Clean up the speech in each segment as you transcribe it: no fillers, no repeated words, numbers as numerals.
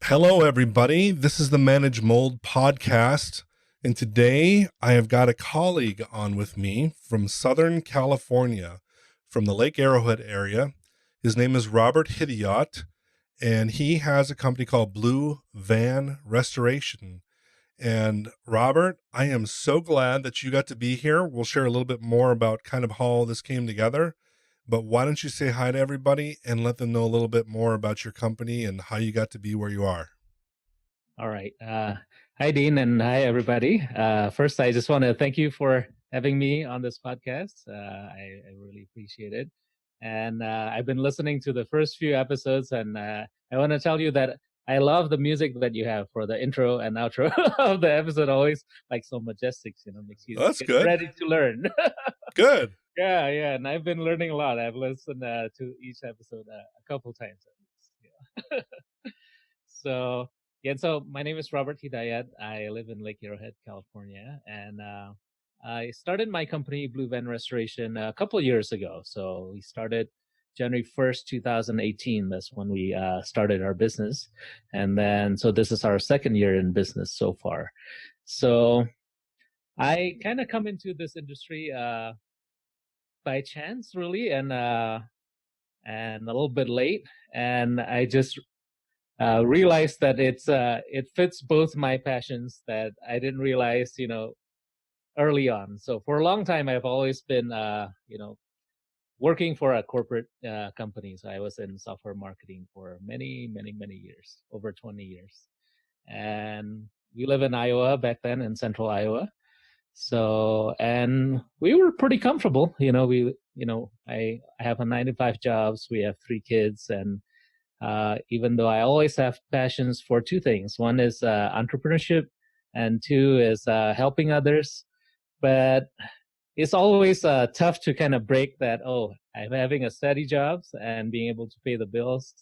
Hello, everybody. This is the Manage Mold podcast. And today I have got a colleague on with me from Southern California, from the Lake Arrowhead area. His name is Robert Hidajat, and he has a company called Blue Van Restoration. And Robert, I am so glad that you got to be here. We'll share a little bit more about kind of how all this came together. But why don't you say hi to everybody and let them know a little bit more about your company and how you got to be where you are? All right. Hi, Dean, and hi, everybody. First, I just want to thank you for having me on this podcast. I really appreciate it. And I've been listening to the first few episodes, and I want to tell you that I love the music that you have for the intro and outro of the episode. Always like so majestic, makes you That's get good. ready to learn. Good. Yeah. And I've been learning a lot. I've listened to each episode a couple times at least. Yeah. So my name is Robert Hidajat. I live in Lake Arrowhead, California, and I started my company, Blue Van Restoration, a couple of years ago. So we started January 1st, 2018. That's when we started our business. And then, so this is our second year in business so far. So I kind of come into this industry by chance, really, and a little bit late. And I just realized that it fits both my passions that I didn't realize, early on. So for a long time, I've always been, working for a corporate company. So I was in software marketing for many, many, many years, over 20 years. And we live in Iowa back then, in central Iowa. So, and we were pretty comfortable. I have a 9 to 5 jobs. We have 3 kids, and even though I always have passions for two things. One is entrepreneurship, and two is helping others. But it's always tough to kind of break that, I'm having a steady job and being able to pay the bills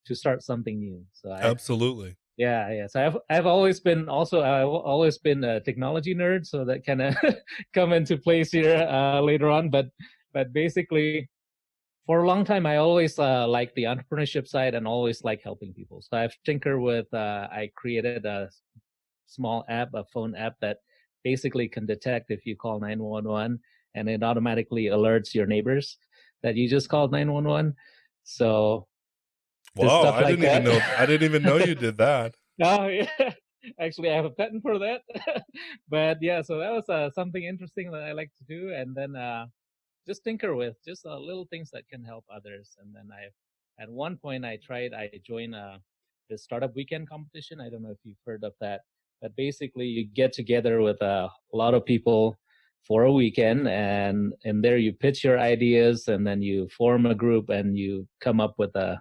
to start something new. So Absolutely. Yeah. So I've always been a technology nerd, so that kind of come into place here later on. But basically, for a long time, I always liked the entrepreneurship side and always like helping people. So I've tinkered with, I created a small app, a phone app that basically can detect if you call 911 and it automatically alerts your neighbors that you just called 911. So just Wow, stuff I like didn't that. I didn't even know you did that. Oh, yeah. Actually, I have a patent for that. But yeah, so that was something interesting that I like to do. And then just tinker with just little things that can help others. And then at one point I joined the startup weekend competition. I don't know if you've heard of that, but basically you get together with a lot of people for a weekend, and in there you pitch your ideas, and then you form a group and you come up with a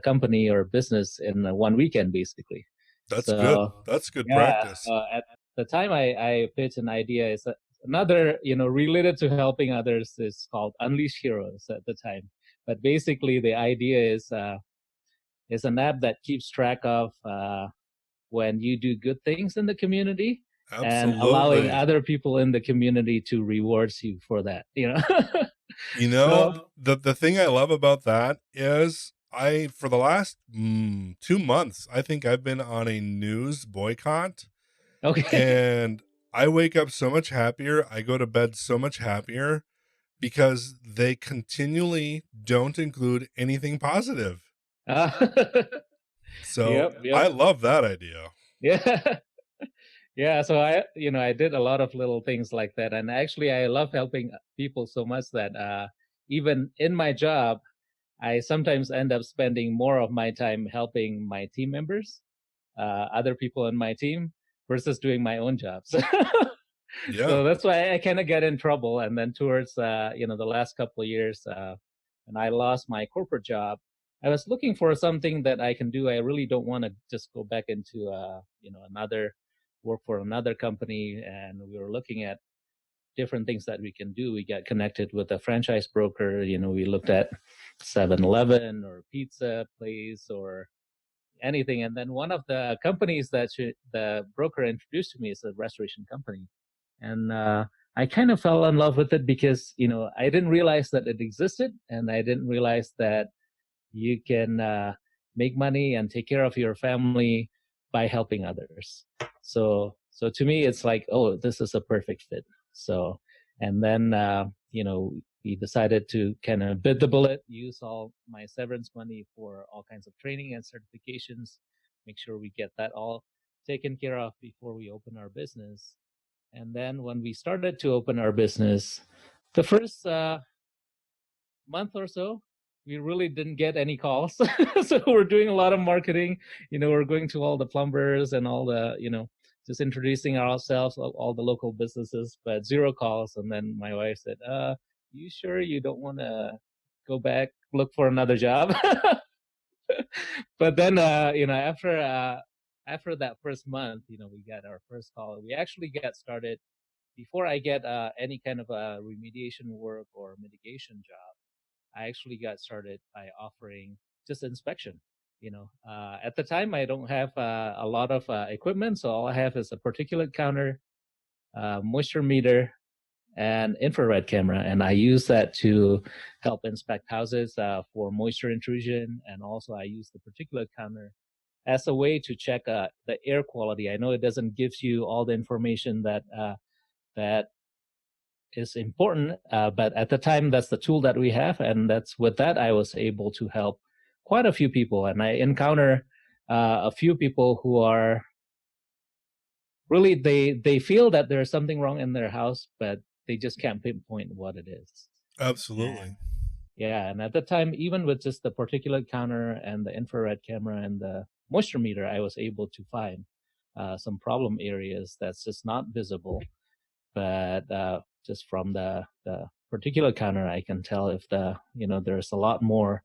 company or business in one weekend, basically. That's good. So That's good yeah, practice. at the time I pitched an idea is another, related to helping others, is called Unleash Heroes at the time. But basically the idea is an app that keeps track of when you do good things in the community and allowing Absolutely. other people in the community to rewards you for that, The thing I love about that is for the last 2 months, I think I've been on a news boycott, Okay. and I wake up so much happier. I go to bed so much happier because they continually don't include anything positive. Uh, So yep. I love that idea. Yeah. Yeah, so I did a lot of little things like that, and actually I love helping people so much that even in my job, I sometimes end up spending more of my time helping my team members, other people in my team, versus doing my own jobs. Yeah. So that's why I kind of get in trouble. And then towards the last couple of years, when I lost my corporate job, I was looking for something that I can do. I really don't want to just go back into another work for another company. And we were looking at different things that we can do. We got connected with a franchise broker. We looked at 7-Eleven or pizza place or anything. And then one of the companies that the broker introduced to me is a restoration company. And I kind of fell in love with it because, I didn't realize that it existed, and I didn't realize that you can make money and take care of your family by helping others. So to me, it's like, oh, this is a perfect fit. So, and then, we decided to kind of bid the bullet, use all my severance money for all kinds of training and certifications, make sure we get that all taken care of before we open our business. And then when we started to open our business, the first month or so, we really didn't get any calls. So we're doing a lot of marketing. We're going to all the plumbers and all the, just introducing ourselves, all the local businesses, but zero calls. And then my wife said, you sure you don't want to go back, look for another job? But then, after that first month, we got our first call. We actually got started before I get any kind of remediation work or mitigation job. I actually got started by offering just inspection. At the time, I don't have a lot of equipment, so all I have is a particulate counter, moisture meter, and infrared camera, and I use that to help inspect houses for moisture intrusion, and also I use the particulate counter as a way to check the air quality. I know it doesn't give you all the information that is important, but at the time, that's the tool that we have, and that's with that I was able to help quite a few people, and I encounter a few people who are really they feel that there's something wrong in their house, but they just can't pinpoint what it is. Absolutely. And at the time, even with just the particulate counter and the infrared camera and the moisture meter, I was able to find some problem areas that's just not visible. But just from the particulate counter, I can tell if there's a lot more,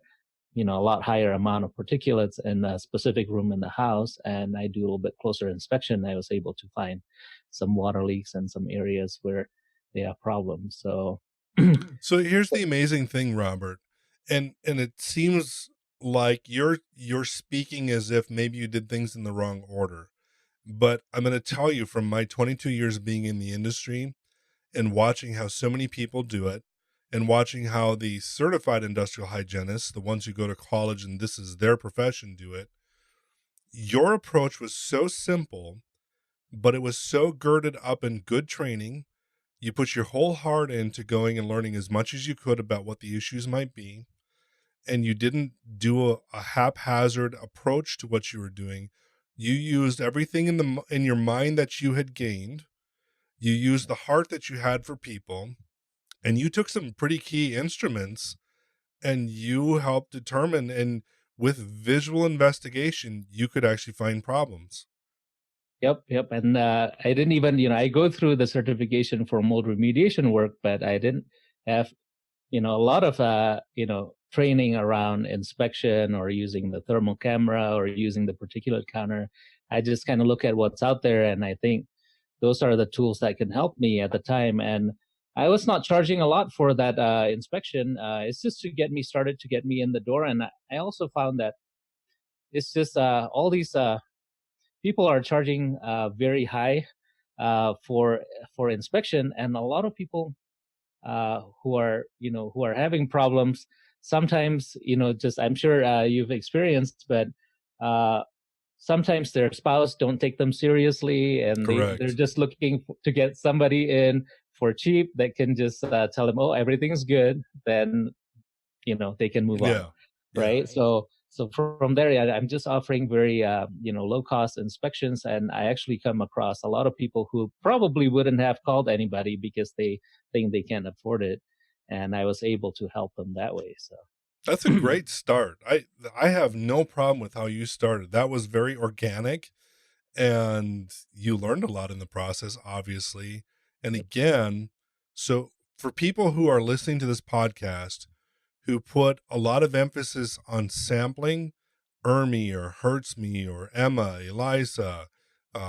a lot higher amount of particulates in a specific room in the house. And I do a little bit closer inspection. I was able to find some water leaks in some areas where they have problems. So here's the amazing thing, Robert, and it seems like you're speaking as if maybe you did things in the wrong order. But I'm going to tell you, from my 22 years being in the industry and watching how so many people do it, and watching how the certified industrial hygienists, the ones who go to college and this is their profession, do it, your approach was so simple, but it was so girded up in good training. You put your whole heart into going and learning as much as you could about what the issues might be, and you didn't do a haphazard approach to what you were doing. You used everything in your mind that you had gained. You used the heart that you had for people, and you took some pretty key instruments and you helped determine, and with visual investigation, you could actually find problems. Yep. And I didn't even, I go through the certification for mold remediation work, but I didn't have, a lot of, training around inspection or using the thermal camera or using the particulate counter. I just kind of look at what's out there, and I think those are the tools that can help me at the time. And I was not charging a lot for that inspection. It's just to get me started, to get me in the door. And I also found that it's just all these people are charging very high for inspection, and a lot of people who are having problems sometimes, just, I'm sure you've experienced, but sometimes their spouse don't take them seriously, and they're just looking to get somebody in for cheap that can just tell them, oh, everything's good, then they can move on, right? So from there, I'm just offering very low cost inspections, and I actually come across a lot of people who probably wouldn't have called anybody because they think they can't afford it, and I was able to help them that way. So that's a great start. I have no problem with how you started. That was very organic, and you learned a lot in the process, obviously. And again, so for people who are listening to this podcast who put a lot of emphasis on sampling, Ermi or Hurts Me or Emma, Eliza,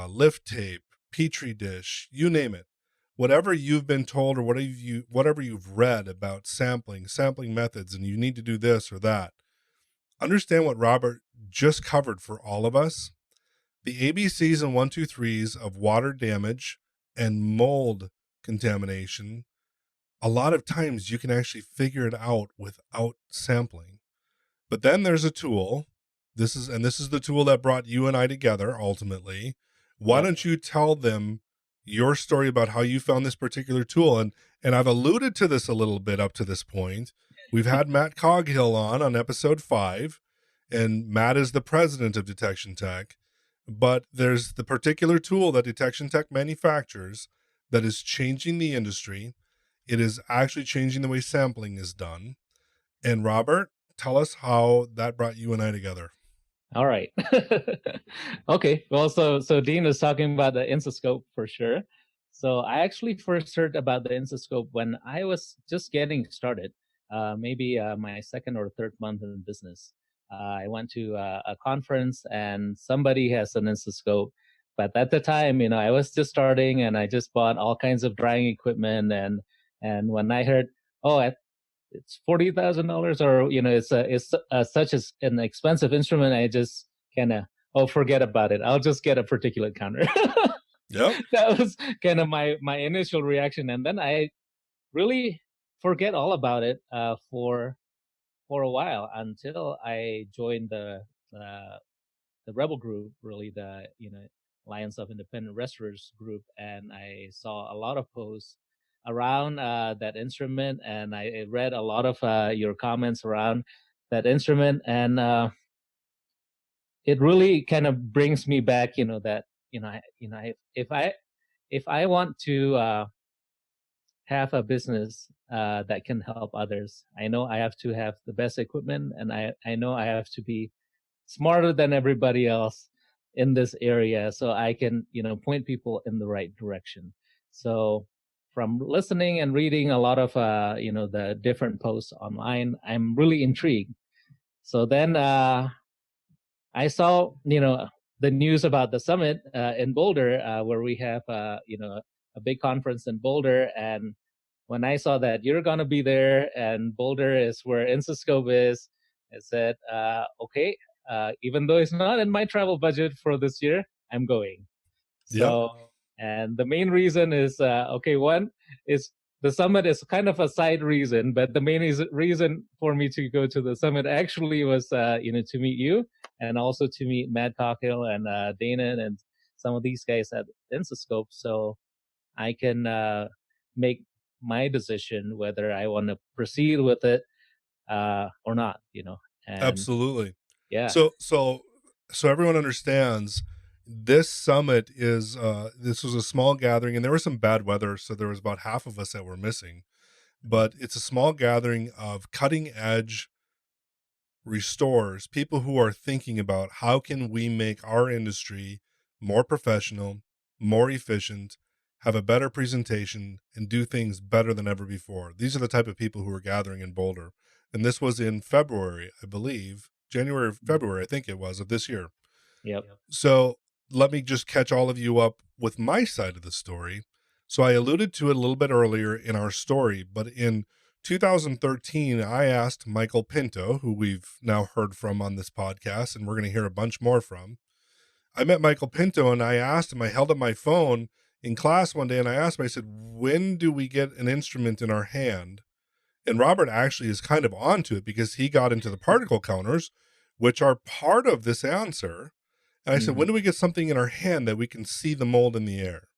lift tape, Petri dish, you name it. Whatever you've been told or whatever you've read about sampling methods, and you need to do this or that, understand what Robert just covered for all of us. The ABCs and 1, 2, 3s of water damage and mold contamination, a lot of times you can actually figure it out without sampling. But then there's a tool This is the tool that brought you and I together ultimately. Why Yep. don't you tell them your story about how you found this particular tool? And I've alluded to this a little bit up to this point. We've had Matt Coghill on episode 5, and Matt is the president of Detection Tech. But there's the particular tool that Detection Tech manufactures that is changing the industry. It is actually changing the way sampling is done. And Robert, tell us how that brought you and I together. All right. Okay. Well, so Dean is talking about the Instascope for sure. So I actually first heard about the Instascope when I was just getting started, maybe my second or third month in business. I went to a conference and somebody has an Instascope, but at the time, I was just starting and I just bought all kinds of drying equipment and when I heard, oh, it's $40,000 or it's such as an expensive instrument, I just kind of forget about it, I'll just get a particulate counter. Yep. That was kind of my initial reaction, and then I really forget all about it for a while until I joined the rebel group, really the Alliance of Independent Restorers group, and I saw a lot of posts around that instrument, and I read a lot of your comments around that instrument, and it really kind of brings me back, that if I want to have a business that can help others, I know I have to have the best equipment, and I know I have to be smarter than everybody else in this area so I can, point people in the right direction. So from listening and reading a lot of, the different posts online, I'm really intrigued. So then I saw, the news about the summit in Boulder, where we have, a big conference in Boulder. And when I saw that you're going to be there and Boulder is where Instascope is, I said, okay, even though it's not in my travel budget for this year, I'm going. Yep. So, and the main reason is, okay, one is the summit is kind of a side reason, but the main reason for me to go to the summit actually was, to meet you and also to meet Matt Cockhill and Dana and some of these guys at Instascope. So I can make my decision whether I want to proceed with it or not, and Absolutely. yeah. So everyone understands, this summit is this was a small gathering, and there was some bad weather, so there was about half of us that were missing. But it's a small gathering of cutting edge restorers, people who are thinking about how can we make our industry more professional, more efficient, have a better presentation, and do things better than ever before. These are the type of people who are gathering in Boulder. And this was in February, I believe, January or February, I think it was, of this year. Yep. So let me just catch all of you up with my side of the story. So I alluded to it a little bit earlier in our story, but in 2013, I asked Michael Pinto, who we've now heard from on this podcast, and we're going to hear a bunch more from. I met Michael Pinto and I asked him, I held up my phone in class one day and I asked him, I said, when do we get an instrument in our hand? And Robert actually is kind of onto it because he got into the particle counters, which are part of this answer. And I said, when do we get something in our hand that we can see the mold in the air?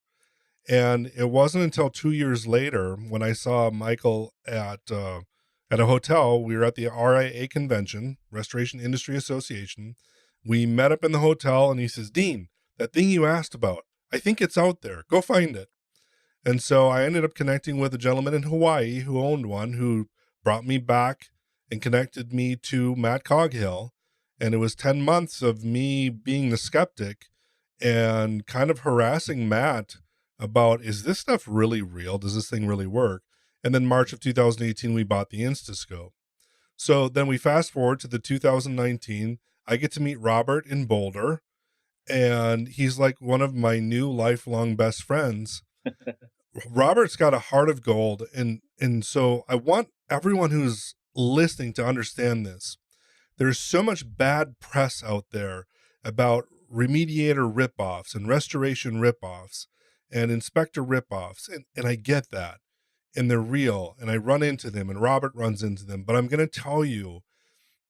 And it wasn't until 2 years later when I saw Michael at a hotel. We were at the RIA convention, Restoration Industry Association. We met up in the hotel and he says, Dean, that thing you asked about, I think it's out there. Go find it. And so I ended up connecting with a gentleman in Hawaii who owned one, who brought me back and connected me to Matt Coghill. And it was 10 months of me being the skeptic and kind of harassing Matt about, is this stuff really real? Does this thing really work? And then March of 2018, we bought the Instascope. So then we fast forward to the 2019, I get to meet Robert in Boulder, and he's like one of my new lifelong best friends. Robert's got a heart of gold, and so I want everyone who's listening to understand this. There's so much bad press out there about remediator ripoffs and restoration ripoffs and inspector ripoffs, and I get that, and they're real, and I run into them, and Robert runs into them. But I'm going to tell you,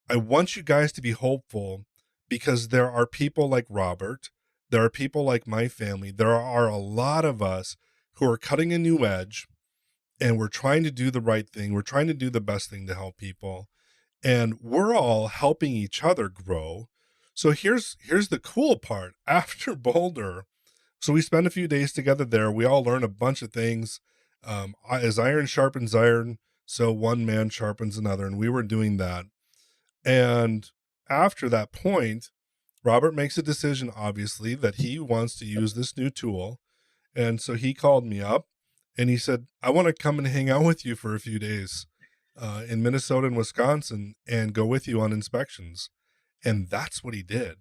I want you guys to be hopeful because there are people like Robert, there are people like my family, there are a lot of us who are cutting a new edge, and we're trying to do the right thing. We're trying to do the best thing to help people, and we're all helping each other grow. So here's the cool part. After Boulder, so we spend a few days together there. We all learn a bunch of things. As iron sharpens iron, so one man sharpens another, and we were doing that. And after that point, Robert makes a decision, obviously, that he wants to use this new tool. And so he called me up and he said, I want to come and hang out with you for a few days in Minnesota and Wisconsin and go with you on inspections. And that's what he did.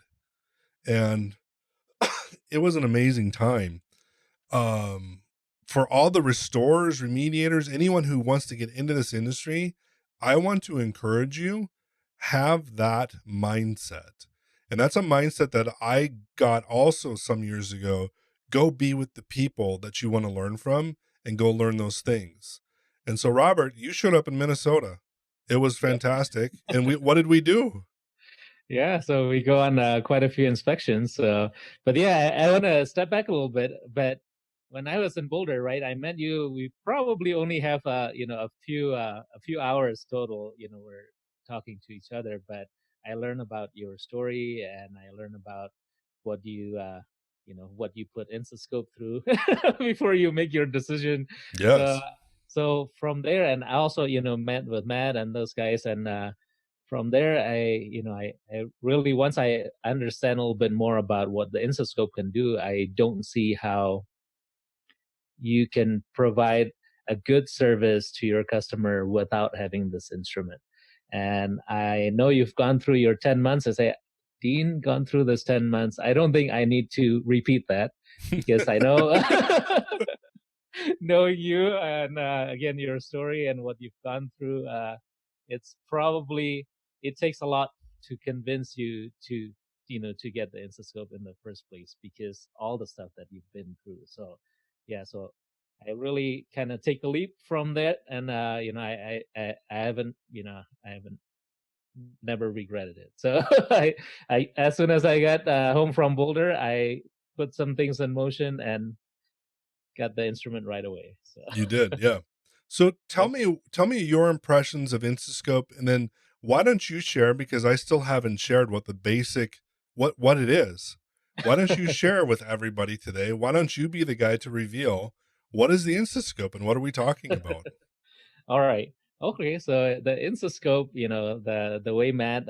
And it was an amazing time. For all the restorers, remediators, anyone who wants to get into this industry, I want to encourage you, have that mindset. And that's a mindset that I got also some years ago. Go be with the people that you want to learn from and go learn those things. And so, Robert, you showed up in Minnesota. It was fantastic. And what did we do? Yeah, so we go on quite a few inspections. But yeah, I want to step back a little bit. But when I was in Boulder, right, I met you. We probably only have a few hours total. We're talking to each other. But I learned about your story, and I learned about what what you put Instascope through before you make your decision. So Yes. so from there, and I also met with Matt and those guys, and from there, I really, once I understand a little bit more about what the Instascope can do, I don't see how you can provide a good service to your customer without having this instrument. And I know you've gone through your 10 months. I say, Dean, gone through this 10 months. I don't think I need to repeat that because I know know you and again your story and what you've gone through. It's probably, it takes a lot to convince you to to get the Instascope in the first place because all the stuff that you've been through. So yeah, so I really kind of take the leap from that, and I haven't I haven't never regretted it. So I as soon as I got home from Boulder, I put some things in motion and got the instrument right away. So You did, yeah. So yep. tell me your impressions of Instascope, and then why don't you share, because I still haven't shared what the basic what it is. Why don't you share with everybody today? Why don't you be the guy to reveal what is the Instascope and what are we talking about? All right. Okay. So the Instascope, the way Matt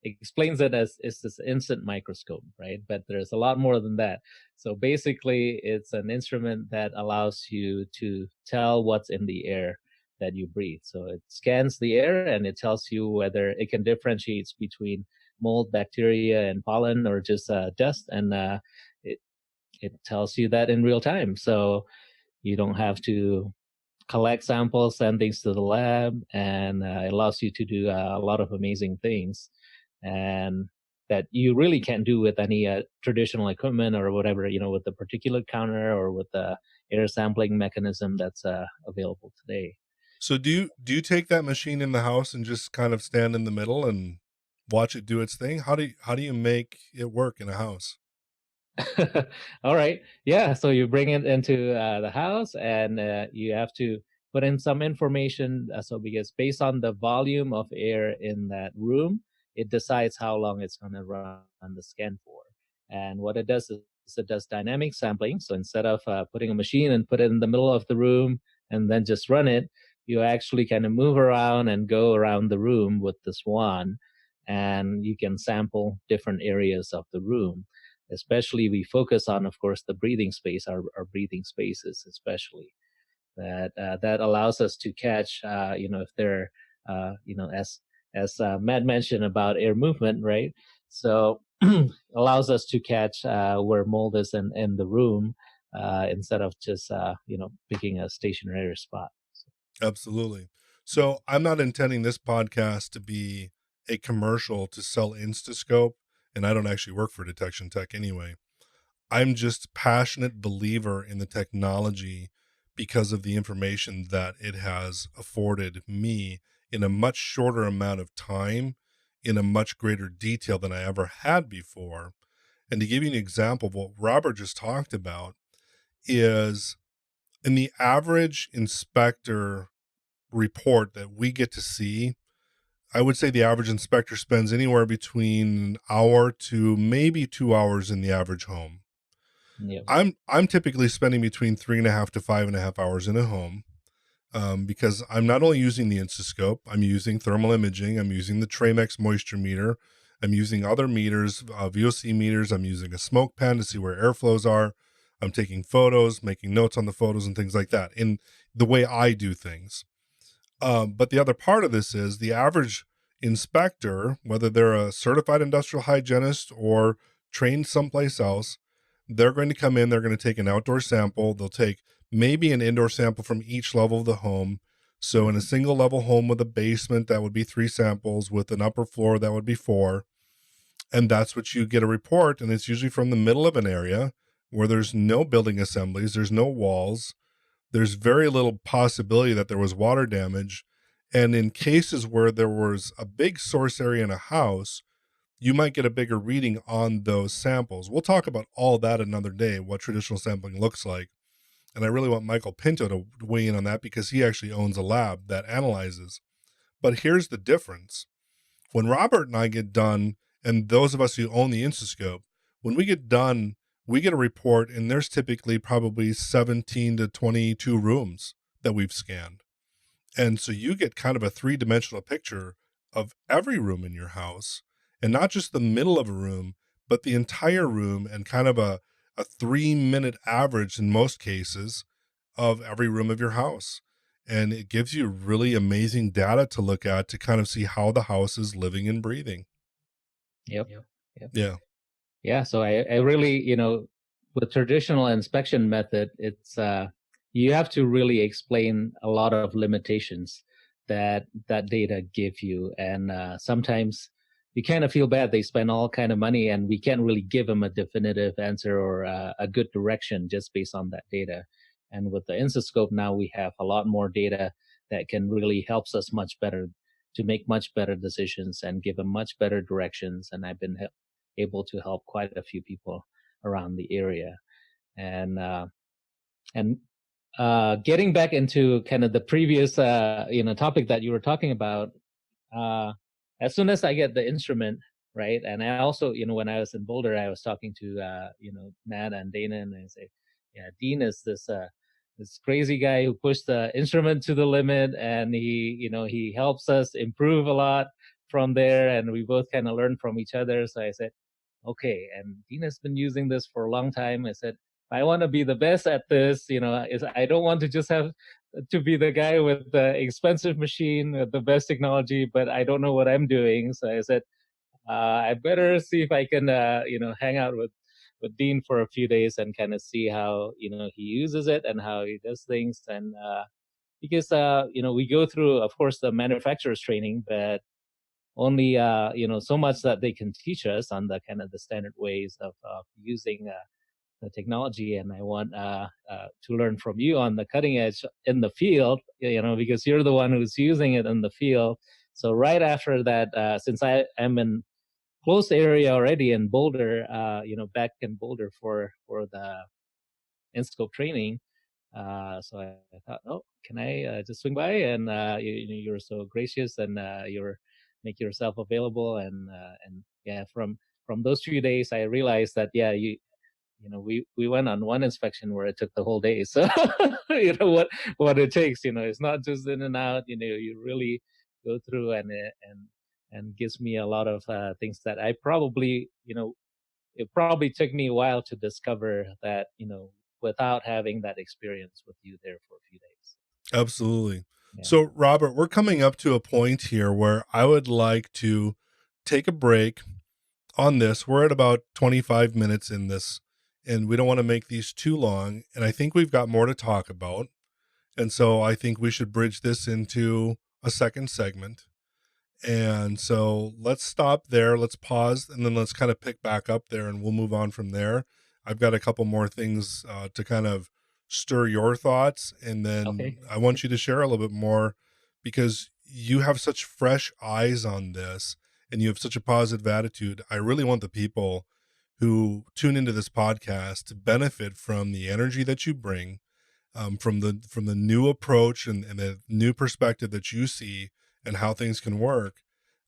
explains it as is this instant microscope, right? But there's a lot more than that. So basically, it's an instrument that allows you to tell what's in the air that you breathe. So it scans the air and it tells you whether it can differentiate between mold, bacteria, and pollen, or just dust, and it it tells you that in real time. So you don't have to collect samples, send things to the lab, and it allows you to do a lot of amazing things, and that you really can't do with any traditional equipment or whatever, with the particulate counter or with the air sampling mechanism that's available today. So do you take that machine in the house and just kind of stand in the middle and watch it do its thing? How do you make it work in a house? All right. Yeah. So you bring it into the house and you have to put in some information. So, because based on the volume of air in that room, it decides how long it's going to run the scan for. And what it does is it does dynamic sampling. So instead of putting a machine and put it in the middle of the room and then just run it, you actually kind of move around and go around the room with this wand, and you can sample different areas of the room. Especially, we focus on, of course, the breathing space, our breathing spaces, especially that allows us to catch, if they're, as Matt mentioned about air movement, right? So allows us to catch where mold is in the room instead of just picking a stationary spot. Absolutely. So I'm not intending this podcast to be a commercial to sell Instascope, and I don't actually work for Detection Tech anyway. I'm just passionate believer in the technology because of the information that it has afforded me in a much shorter amount of time in a much greater detail than I ever had before. And to give you an example of what Robert just talked about is in the average inspector report that we get to see, I would say the average inspector spends anywhere between an hour to maybe 2 hours in the average home. Yep. I'm typically spending between 3.5 to 5.5 hours in a home, because I'm not only using the Instascope, I'm using thermal imaging, I'm using the Tramex moisture meter, I'm using other meters, VOC meters, I'm using a smoke pen to see where airflows are, I'm taking photos, making notes on the photos and things like that in the way I do things. But the other part of this is the average inspector, whether they're a certified industrial hygienist or trained someplace else, they're going to come in, they're going to take an outdoor sample. They'll take maybe an indoor sample from each level of the home. So in a single level home with a basement, that would be 3 samples. With an upper floor, that would be 4. And that's what you get a report. And it's usually from the middle of an area where there's no building assemblies, there's no walls, there's very little possibility that there was water damage. And in cases where there was a big source area in a house, you might get a bigger reading on those samples. We'll talk about all that another day, what traditional sampling looks like. And I really want Michael Pinto to weigh in on that because he actually owns a lab that analyzes. But here's the difference. When Robert and I get done, and those of us who own the Instascope, when we get done, we get a report, and there's typically probably 17 to 22 rooms that we've scanned. And so you get kind of a 3-dimensional picture of every room in your house, and not just the middle of a room, but the entire room, and kind of a 3-minute average in most cases of every room of your house. And it gives you really amazing data to look at to kind of see how the house is living and breathing. Yep. Yeah. Yeah. So I really, with traditional inspection method, it's you have to really explain a lot of limitations that data give you, and sometimes you kind of feel bad. They spend all kind of money, and we can't really give them a definitive answer or a good direction just based on that data. And with the Instascope now, we have a lot more data that can really helps us much better to make much better decisions and give them much better directions. And I've been able to help quite a few people around the area. And getting back into kind of the previous topic that you were talking about, as soon as I get the instrument, right, and I also, when I was in Boulder, I was talking to Matt and Dana, and I say, yeah, Dean is this crazy guy who pushed the instrument to the limit, and he helps us improve a lot from there, and we both kind of learn from each other. So I said, okay, and Dina's been using this for a long time. I said, I want to be the best at this. I don't want to just have to be the guy with the expensive machine with the best technology, but I don't know what I'm doing. So I said, I better see if I can, hang out with Dean for a few days and kind of see how he uses it and how he does things. And because we go through, of course, the manufacturer's training, but only so much that they can teach us on the kind of the standard ways of using the technology. And I want to learn from you on the cutting edge in the field, because you're the one who's using it in the field. So right after that, since I am in close area already in Boulder, back in Boulder for the Inscope training. So I thought, oh, can I just swing by? And you're so gracious, and you're make yourself available. And yeah, from those few days, I realized that we went on one inspection where it took the whole day. So what it takes. It's not just in and out. You really go through, and gives me a lot of things that I probably it probably took me a while to discover that without having that experience with you there for a few days. Absolutely. Yeah. So, Robert, we're coming up to a point here where I would like to take a break on this. We're at about 25 minutes in this, and we don't want to make these too long. And I think we've got more to talk about. And so I think we should bridge this into a second segment. And so let's stop there. Let's pause, and then let's kind of pick back up there, and we'll move on from there. I've got a couple more things to kind of stir your thoughts, and then Okay. I want you to share a little bit more because you have such fresh eyes on this, and you have such a positive attitude. I really want the people who tune into this podcast to benefit from the energy that you bring, from the new approach and the new perspective that you see and how things can work.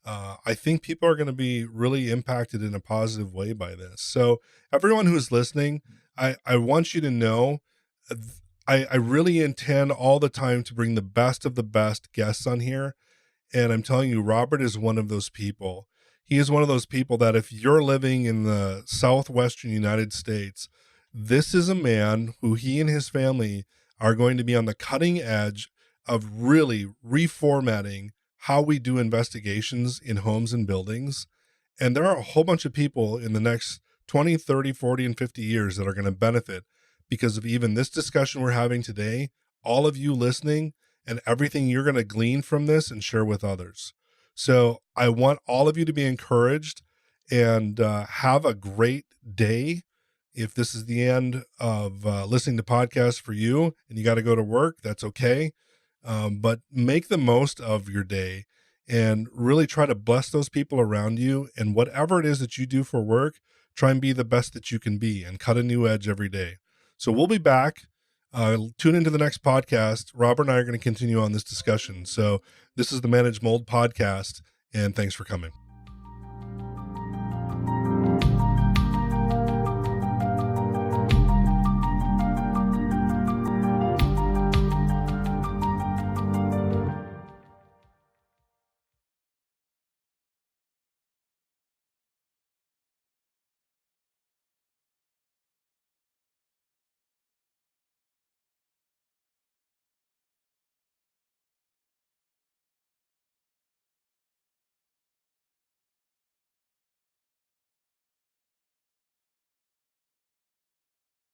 I think people are going to be really impacted in a positive way by this. So everyone who's listening, I want you to know, I really intend all the time to bring the best of the best guests on here. And I'm telling you, Robert is one of those people. He is one of those people that if you're living in the southwestern United States, this is a man who he and his family are going to be on the cutting edge of really reformatting how we do investigations in homes and buildings. And there are a whole bunch of people in the next 20, 30, 40, and 50 years that are going to benefit because of even this discussion we're having today, all of you listening, and everything you're going to glean from this and share with others. So I want all of you to be encouraged and have a great day. If this is the end of listening to podcasts for you and you got to go to work, that's okay. But make the most of your day and really try to bless those people around you. And whatever it is that you do for work, try and be the best that you can be and cut a new edge every day. So we'll be back. Tune into the next podcast. Robert and I are going to continue on this discussion. So this is the Manage Mold podcast, and thanks for coming.